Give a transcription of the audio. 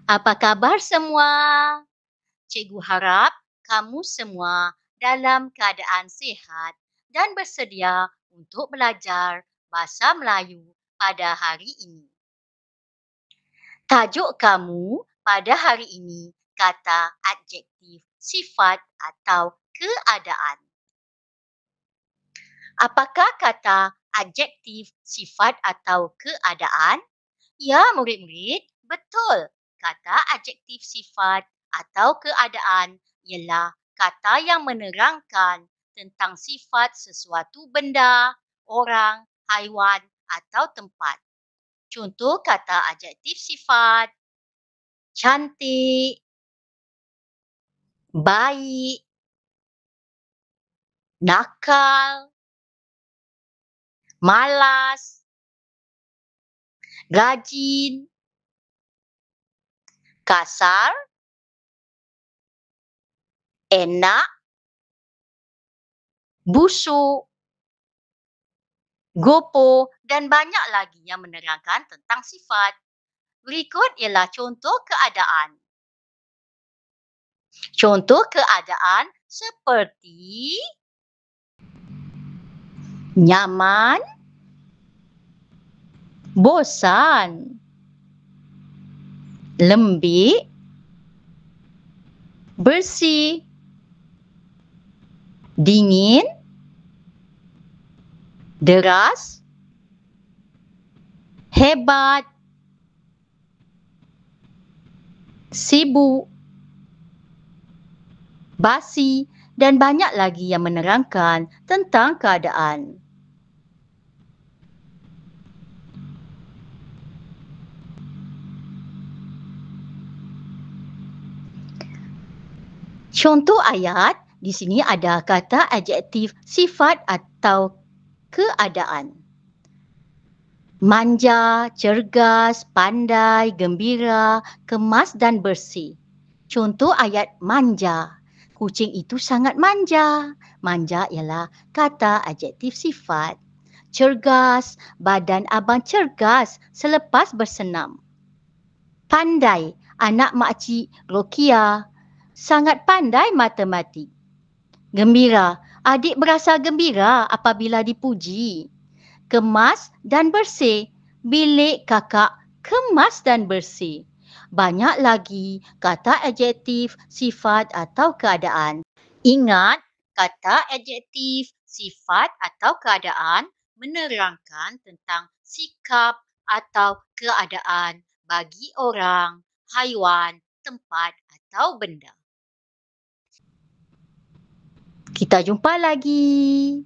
Apa khabar semua? Cikgu harap kamu semua dalam keadaan sihat dan bersedia untuk belajar bahasa Melayu pada hari ini. Tajuk kamu pada hari ini kata adjektif, sifat atau keadaan. Apakah kata adjektif, sifat atau keadaan? Ya, murid-murid, betul. Kata adjektif sifat atau keadaan ialah kata yang menerangkan tentang sifat sesuatu benda, orang, haiwan atau tempat. Contoh kata adjektif sifat: cantik, baik, nakal, malas, rajin, kasar, enak, busuk, gopoh dan banyak lagi yang menerangkan tentang sifat. Berikut ialah contoh keadaan. Contoh keadaan seperti nyaman, bosan, lembik, bersih, dingin, deras, hebat, sibuk, basi dan banyak lagi yang menerangkan tentang keadaan. Contoh ayat, di sini ada kata adjektif sifat atau keadaan. Manja, cergas, pandai, gembira, kemas dan bersih. Contoh ayat manja. Kucing itu sangat manja. Manja ialah kata adjektif sifat. Cergas, badan abang cergas selepas bersenam. Pandai, anak makcik Rokia sangat pandai matematik. Gembira, adik berasa gembira apabila dipuji. Kemas dan bersih, bilik kakak kemas dan bersih. Banyak lagi kata adjektif, sifat atau keadaan. Ingat, kata adjektif, sifat atau keadaan menerangkan tentang sikap atau keadaan bagi orang, haiwan, tempat atau benda. Kita jumpa lagi.